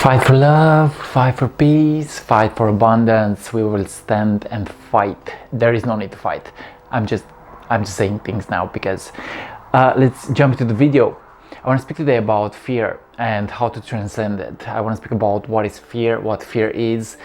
Fight for love, fight for peace, fight for abundance. We will stand and fight. There is no need to fight. I'm just saying things now because let's jump into the video. I want to speak today about fear and how to transcend it. I want to speak about what is fear, what fear is,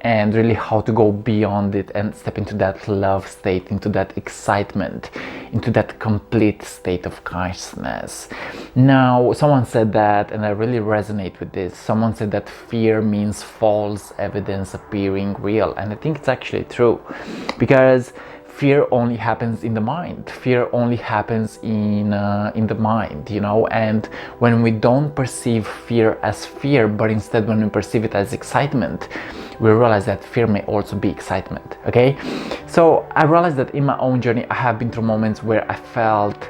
and really how to go beyond it and step into that love state, into that excitement, into that complete state of consciousness. Now, someone said that, and I really resonate with this. Someone said that fear means false evidence appearing real, and I think it's actually true, because fear only happens in the mind. Fear only happens in the mind, you know. And when we don't perceive fear as fear, but instead when we perceive it as excitement, we realize that fear may also be excitement. Okay, so I realized that in my own journey I have been through moments where I felt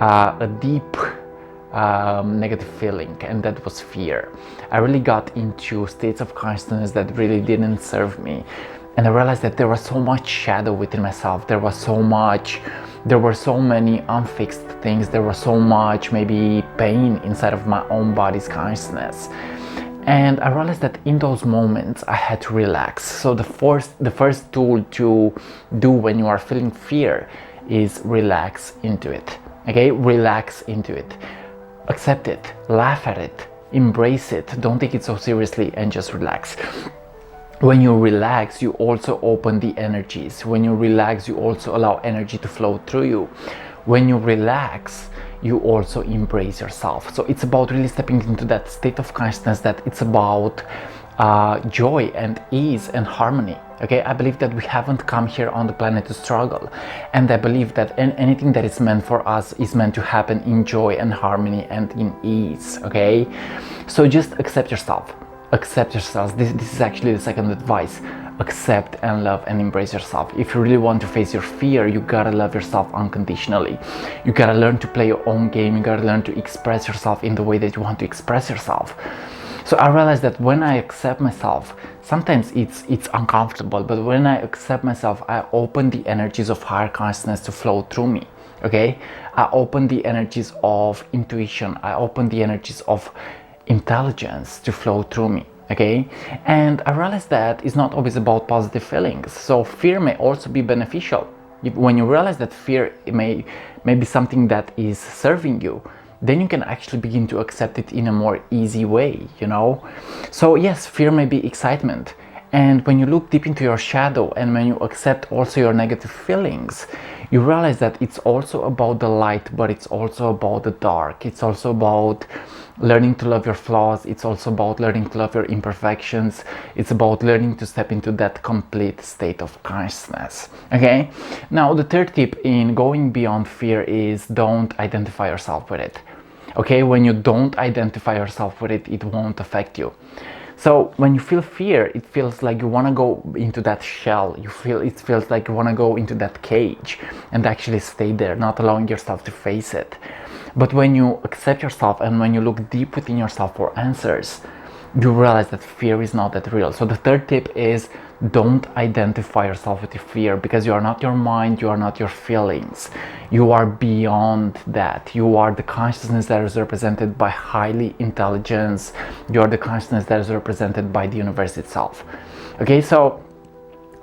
a deep negative feeling, and that was fear. I really got into states of consciousness that really didn't serve me. And I realized that there was so much shadow within myself. There were so many unfixed things. There was so much maybe pain inside of my own body's consciousness. And I realized that in those moments I had to relax. So the first tool to do when you are feeling fear is relax into it. Okay, relax into it. Accept it, laugh at it, embrace it. Don't take it so seriously and just relax. When you relax, you also open the energies. When you relax, you also allow energy to flow through you. When you relax, you also embrace yourself. So it's about really stepping into that state of consciousness, that it's about joy and ease and harmony. Okay, I believe that we haven't come here on the planet to struggle, and I believe that anything that is meant for us is meant to happen in joy and harmony and in ease. Okay, so just accept yourself. Accept yourself. This is actually the second advice. Accept and love and embrace yourself. If you really want to face your fear, you gotta love yourself unconditionally. You gotta learn to play your own game. You gotta learn to express yourself in the way that you want to express yourself. So I realized that when I accept myself, sometimes it's uncomfortable, but when I accept myself, I open the energies of higher consciousness to flow through me. Okay, I open the energies of intuition. I open the energies of intelligence to flow through me. Okay, and I realized that it's not always about positive feelings. So fear may also be beneficial. When you realize that fear may be something that is serving you, then you can actually begin to accept it in a more easy way, you know. So yes, fear may be excitement, and when you look deep into your shadow and when you accept also your negative feelings, you realize that it's also about the light, but it's also about the dark. It's also about learning to love your flaws. It's also about learning to love your imperfections. It's about learning to step into that complete state of consciousness. Okay, now the third tip in going beyond fear is don't identify yourself with it. Okay, when you don't identify yourself with it, it won't affect you. So when you feel fear, it feels like you want to go into that shell. It feels like you want to go into that cage and actually stay there, not allowing yourself to face it. But when you accept yourself and when you look deep within yourself for answers, you realize that fear is not that real. So the third tip is don't identify yourself with your fear, because you are not your mind, you are not your feelings. You are beyond that. You are the consciousness that is represented by highly intelligence. You are the consciousness that is represented by the universe itself. Okay, so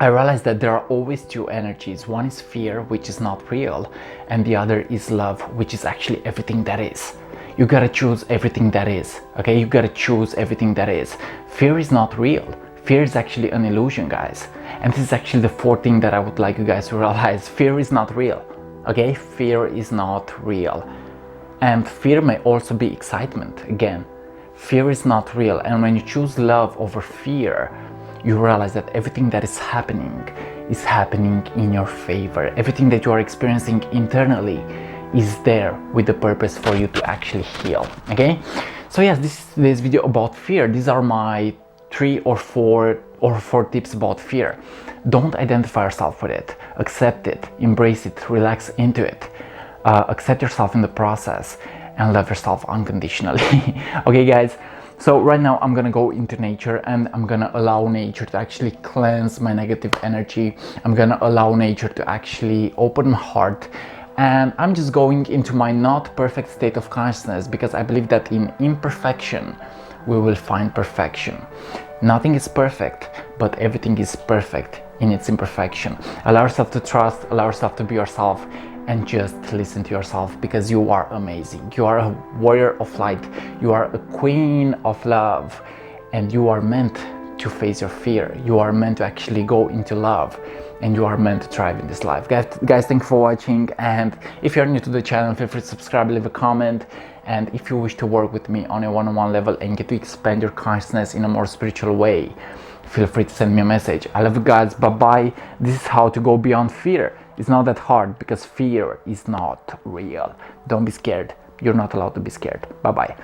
I realized that there are always two energies. One is fear, which is not real, and the other is love, which is actually everything that is. You gotta choose everything that is. Okay, you gotta choose everything that is. Fear is not real. Fear is actually an illusion, guys. And this is actually the fourth thing that I would like you guys to realize. Fear is not real. Okay, fear is not real. And fear may also be excitement. Again, fear is not real. And when you choose love over fear, you realize that everything that is happening in your favor. Everything that you are experiencing internally is there with the purpose for you to actually heal. Okay, so yes, this is today's video about fear. These are my 3 or 4 tips about fear. Don't identify yourself with it. Accept it, embrace it, relax into it, accept yourself in the process, and love yourself unconditionally. Okay guys, so right now I'm gonna go into nature, and I'm gonna allow nature to actually cleanse my negative energy. I'm gonna allow nature to actually open my heart, and I'm just going into my not perfect state of consciousness, because I believe that in imperfection we will find perfection. Nothing is perfect, but everything is perfect in its imperfection. Allow yourself to trust, allow yourself to be yourself, and just listen to yourself, because you are amazing. You are a warrior of light, you are a queen of love, and you are meant to face your fear. You are meant to actually go into love, and you are meant to thrive in this life. Guys, thank you for watching, and if you're new to the channel, feel free to subscribe, leave a comment, and if you wish to work with me on a one-on-one level and get to expand your consciousness in a more spiritual way, feel free to send me a message. I love you guys, bye-bye. This is how to go beyond fear. It's not that hard, because fear is not real. Don't be scared. You're not allowed to be scared. Bye-bye.